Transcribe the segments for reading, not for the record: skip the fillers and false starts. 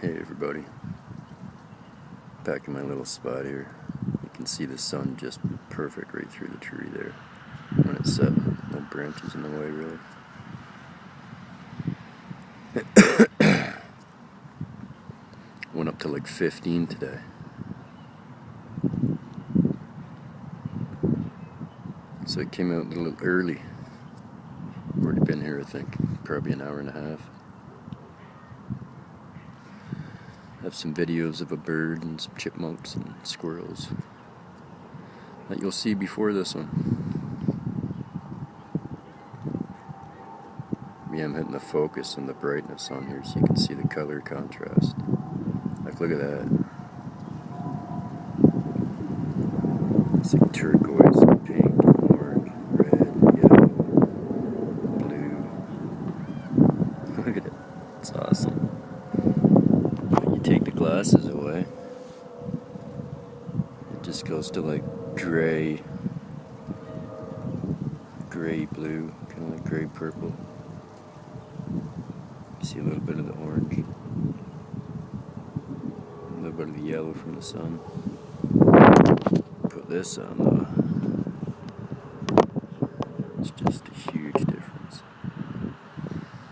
Hey everybody, back in my little spot here. You can see the sun just perfect right through the tree there when it's set. No branches in the way really. Went up to like 15 today. So it came out a little early. Already been here I think, probably an hour and a half. Have some videos of a bird and some chipmunks and squirrels that you'll see before this one. Yeah, I'm hitting the focus and the brightness on here so you can see the color contrast. Like, look at that. It's like turquoise, pink, orange, red, yellow, blue. Look at it. It's awesome. When you take the glasses away, it just goes to like gray blue, kind of like gray purple. You see a little bit of the orange, a little bit of the yellow from the sun. Put this on though, it's just a huge difference.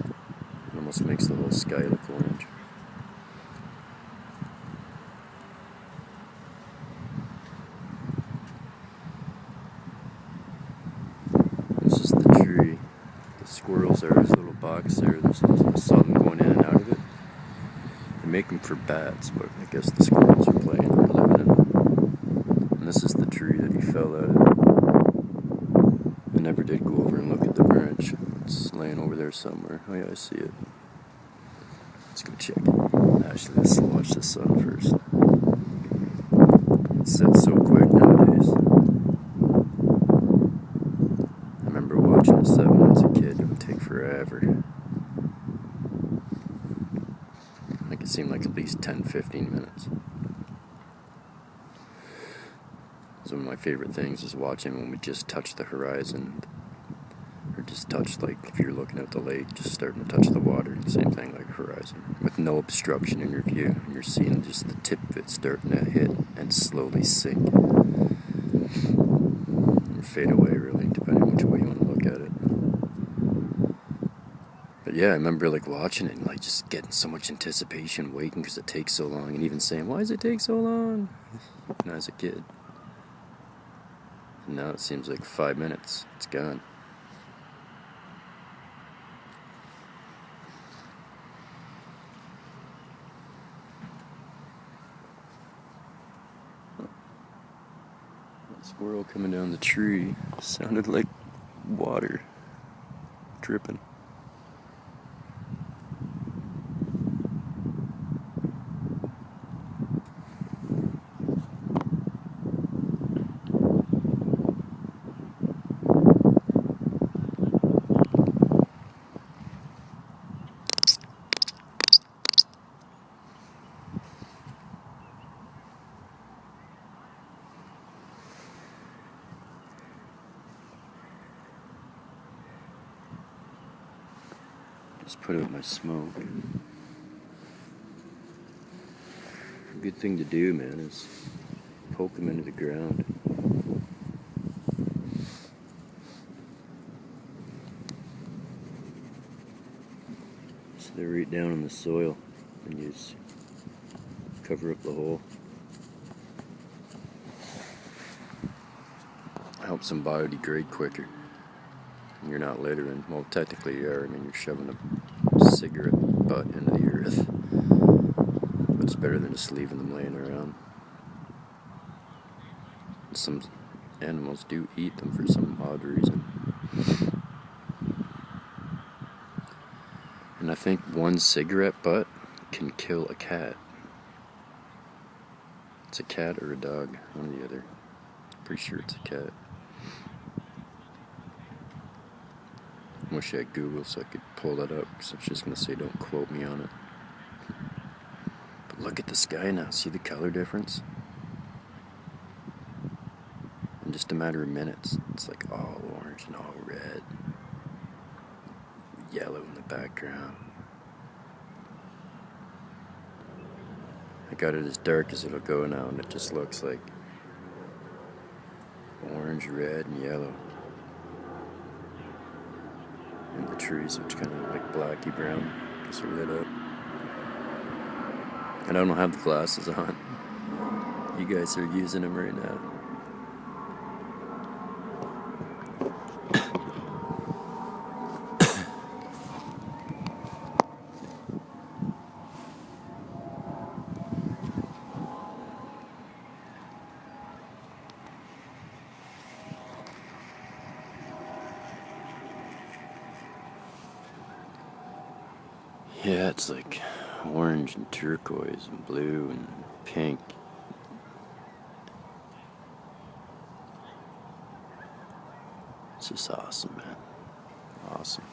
It almost makes the whole sky look orange. This is the tree. The squirrels are this little box there. I saw them going in and out of it. They make them for bats, but I guess the squirrels are playing or living in it. And this is the tree that he fell out of. I never did go over and look at the branch. It's laying over there somewhere. Oh yeah, I see it. Let's go check it. Actually, let's watch the sun first. It sets so quick nowadays. I remember watching it set when I was a kid. It would take forever. Like it seemed like at least 10-15 minutes. One of my favorite things is watching when we just touch the horizon, or just touch, like if you're looking at the lake, just starting to touch the water. Same thing like horizon, with no obstruction in your view, and you're seeing just the tip of it starting to hit and slowly sink or fade away, really, depending on which way you want to look at it. But yeah, I remember like watching it and like just getting so much anticipation, waiting because it takes so long, and even saying, "Why does it take so long?" When I was a kid. And now it seems like 5 minutes. It's gone. That squirrel coming down the tree sounded like water dripping. Just put out my smoke. A good thing to do, man, is poke them into the ground. So they're right down in the soil, and you just cover up the hole. Helps them biodegrade quicker. And you're not littering. Well, technically you are. I mean, you're shoving a cigarette butt into the earth. But it's better than just leaving them laying around. Some animals do eat them for some odd reason. And I think one cigarette butt can kill a cat. It's a cat or a dog, one or the other. Pretty sure it's a cat. I wish I had Google so I could pull that up, because I was just going to say don't quote me on it. But look at the sky now. See the color difference? In just a matter of minutes, it's like all orange and all red. Yellow in the background. got it as dark as it'll go now, and it just looks like orange, red, and yellow. And the trees, which kind of look like blacky brown, because they're lit up. And I don't have the glasses on. You guys are using them right now. Yeah, it's like orange and turquoise and blue and pink. It's just awesome, man. Awesome.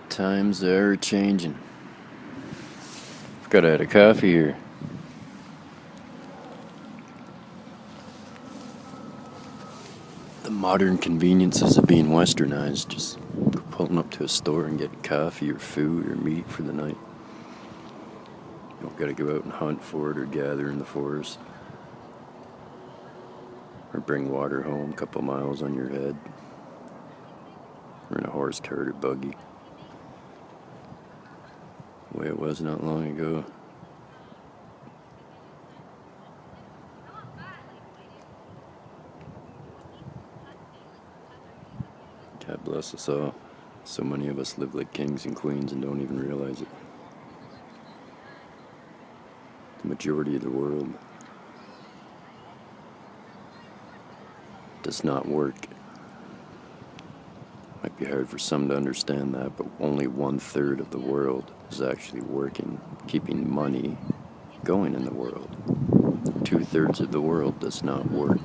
Times are changing. Forgot I had a coffee here. The modern conveniences of being westernized, just pulling up to a store and getting coffee or food or meat for the night. You don't gotta go out and hunt for it or gather in the forest. Or bring water home a couple miles on your head. Or in a horse cart or buggy. The way it was not long ago. God bless us all. So many of us live like kings and queens and don't even realize it. The majority of the world does not work. Might be hard for some to understand that, but only 1/3 of the world is actually working, keeping money going in the world. 2/3 of the world does not work.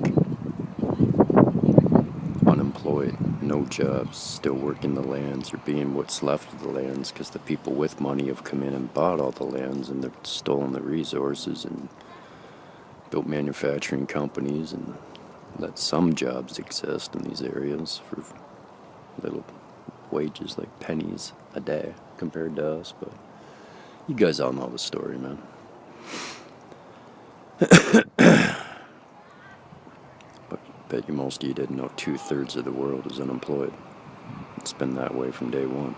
Unemployed, no jobs, still working the lands or being what's left of the lands because the people with money have come in and bought all the lands and they've stolen the resources and built manufacturing companies and let some jobs exist in these areas for little wages, like pennies a day compared to us. But you guys all know the story, man. But I bet you most of you didn't know 2/3 of the world is unemployed. It's been that way from day one.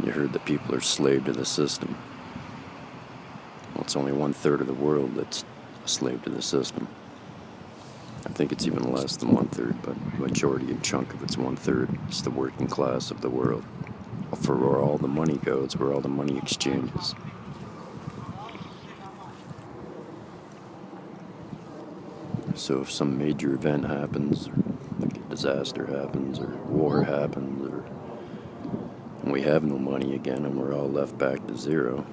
You heard that people are slave to the system. Well, it's only 1/3 of the world that's a slave to the system. I think it's even less than 1/3, but the majority and chunk of it's 1/3. It's the working class of the world. For where all the money goes, where all the money exchanges. So if some major event happens, or like a disaster happens, or war happens, or and we have no money again and we're all left back to zero,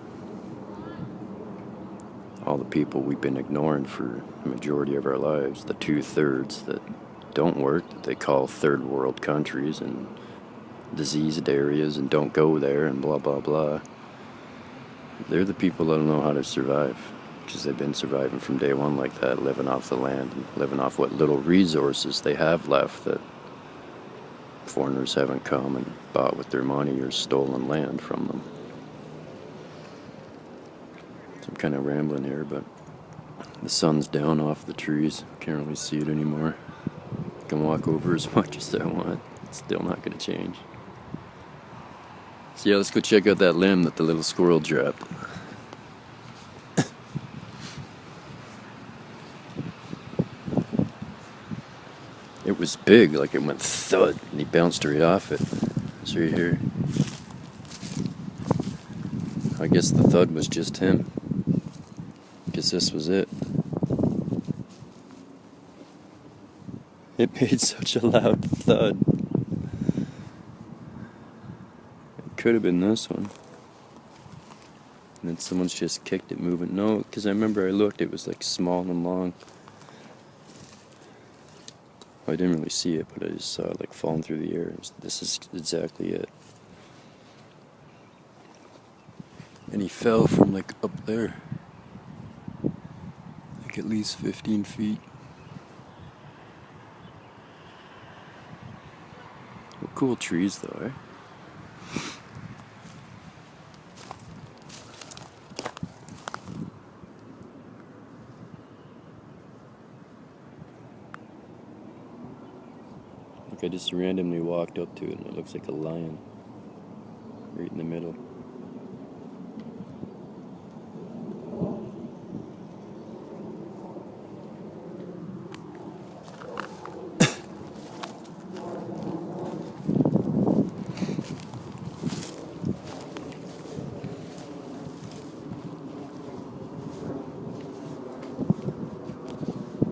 all the people we've been ignoring for the majority of our lives, the 2/3 that don't work, that they call third world countries and diseased areas and don't go there and blah blah blah, they're the people that don't know how to survive because they've been surviving from day one like that, living off the land and living off what little resources they have left that foreigners haven't come and bought with their money or stolen land from them. I'm kind of rambling here, but the sun's down off the trees. Can't really see it anymore. I can walk over as much as I want. It's still not going to change. So yeah, let's go check out that limb that the little squirrel dropped. It was big, like it went thud, and he bounced right off it. It's right here. I guess the thud was just him. Because this was it. It made such a loud thud. It could have been this one. And then someone's just kicked it moving. No, because I remember I looked, it was like small and long. I didn't really see it, but I just saw it like falling through the air. This is exactly it. And he fell from like up there, like at least 15 feet. What cool trees though, eh? Like I just randomly walked up to it and it looks like a lion right in the middle.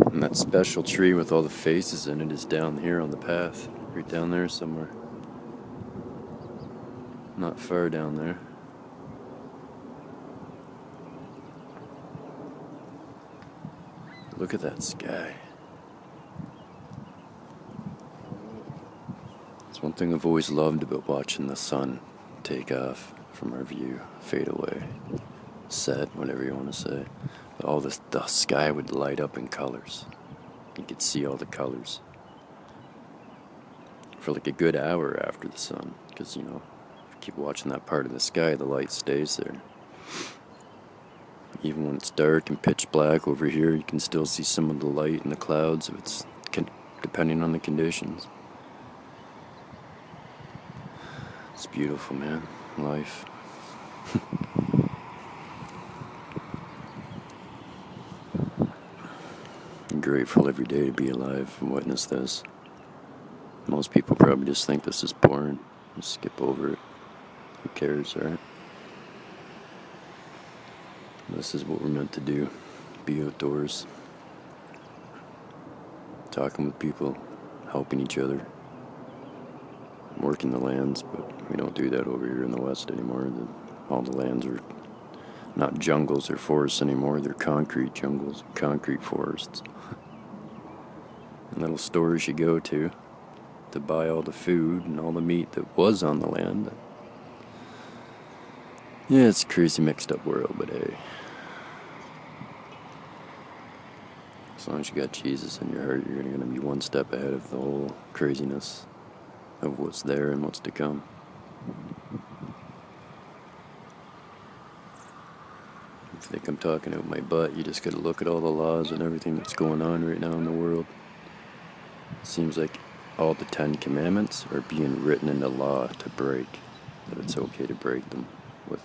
And that special tree with all the faces in it is down here on the path. Right down there somewhere. Not far down there. Look at that sky. It's one thing I've always loved about watching the sun take off from our view, fade away, set, whatever you want to say. But all this, the sky would light up in colors. You could see all the colors for like a good hour after the sun, because you know, if you keep watching that part of the sky, the light stays there. Even when it's dark and pitch black over here, you can still see some of the light in the clouds if it's depending on the conditions. It's beautiful, man. Life. I'm grateful every day to be alive and witness this. Most people probably just think this is boring. Just skip over it. Who cares, right? This is what we're meant to do. Be outdoors. Talking with people. Helping each other. Working the lands, but we don't do that over here in the West anymore. All the lands are not jungles or forests anymore. They're concrete jungles, concrete forests. And little stores you go to buy all the food and all the meat that was on the land. Yeah, it's a crazy mixed up world, but hey. As long as you got Jesus in your heart, you're going to be one step ahead of the whole craziness of what's there and what's to come. If you think I'm talking out my butt, you just gotta look at all the laws and everything that's going on right now in the world. It seems like all the 10 Commandments are being written into law to break, that it's okay to break them with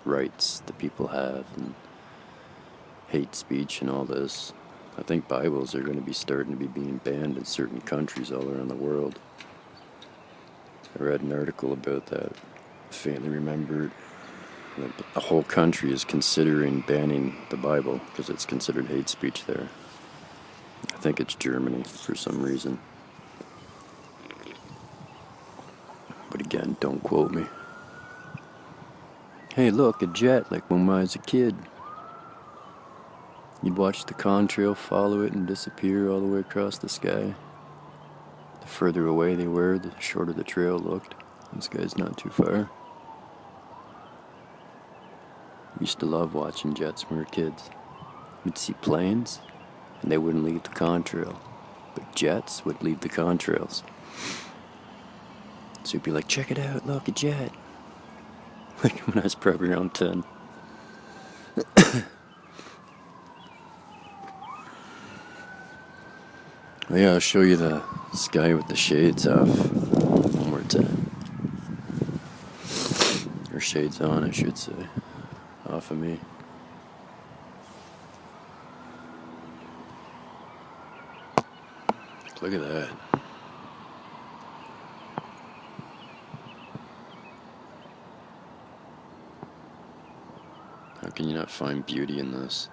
rights that people have and hate speech and all this. I think Bibles are going to be starting to be being banned in certain countries all around the world. I read an article about that. I faintly remember that the whole country is considering banning the Bible because it's considered hate speech there. I think it's Germany for some reason. But again, don't quote me. Hey, look, a jet, like when I was a kid. You'd watch the contrail follow it and disappear all the way across the sky. The further away they were, the shorter the trail looked. This guy's not too far. We used to love watching jets when we were kids. We'd see planes, and they wouldn't leave the contrail. But jets would leave the contrails. So you'd be like, check it out, look, a jet. Like when I was probably around 10. Oh yeah, I'll show you the sky with the shades off one more time. Or shades on, I should say. Off of me. Look at that. How can you not find beauty in this?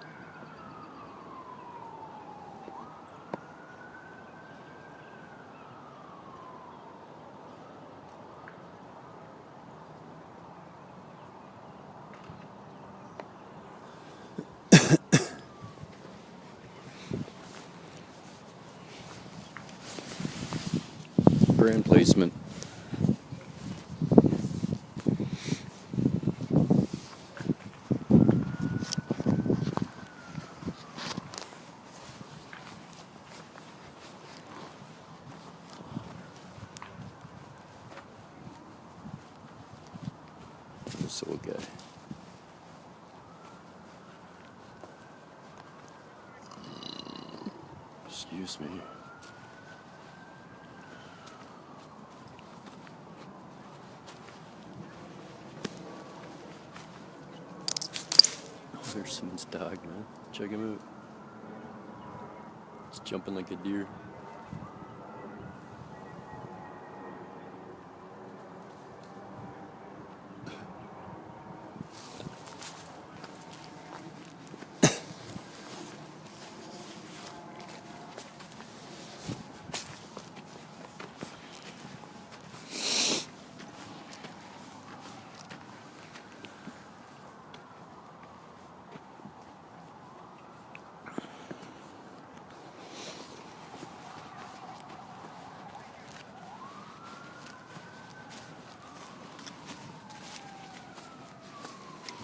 brand placement. This old guy. Excuse me. Oh, there's someone's dog, man. Check him out. He's jumping like a deer.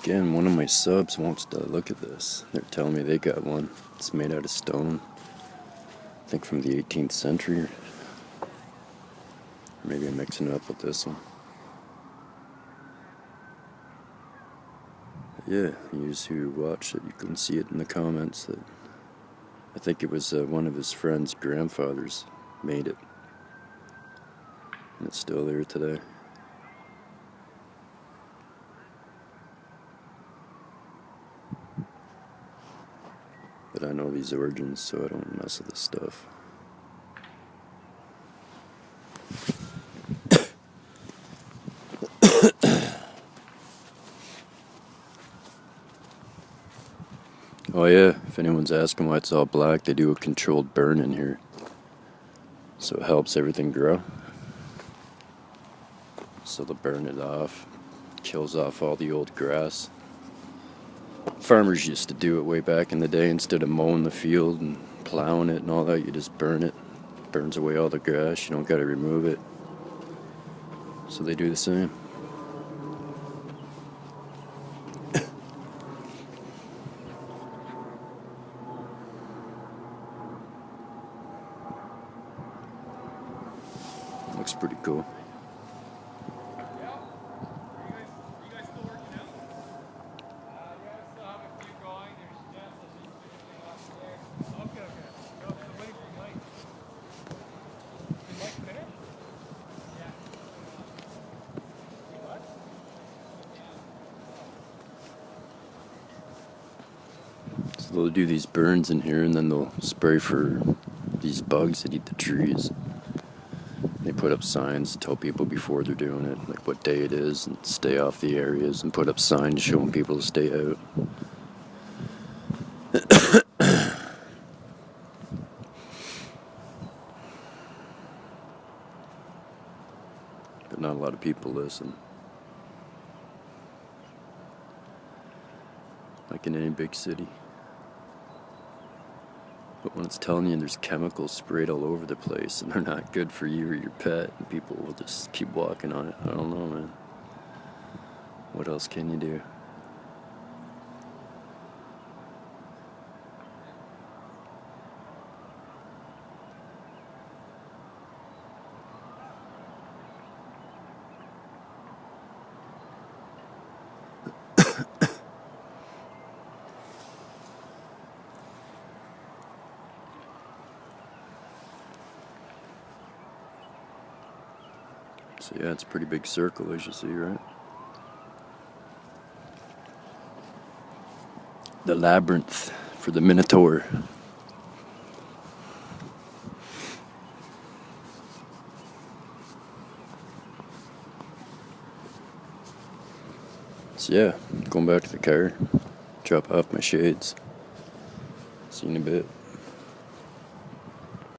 Again, one of my subs wants to look at this. They're telling me they got one. It's made out of stone. I think from the 18th century. Or maybe I'm mixing it up with this one. Yeah, you who watched it, you can see it in the comments that I think it was one of his friend's grandfathers made it. And it's still there today. But I know these origins, so I don't mess with this stuff. Oh yeah, if anyone's asking why it's all black, they do a controlled burn in here. So it helps everything grow. So they'll burn it off, kills off all the old grass. Farmers used to do it way back in the day. Instead of mowing the field and plowing it and all that, you just burn it. Burns away all the grass, you don't gotta remove it. So they do the same. Looks pretty cool. So they'll do these burns in here and then they'll spray for these bugs that eat the trees. They put up signs to tell people before they're doing it, like what day it is, and stay off the areas, and put up signs showing people to stay out. But not a lot of people listen. Like in any big city. But when it's telling you there's chemicals sprayed all over the place and they're not good for you or your pet, and people will just keep walking on it. I don't know, man. What else can you do? So yeah, it's a pretty big circle, as you see, right? The labyrinth for the Minotaur. So yeah, going back to the car, drop off my shades. See you in a bit.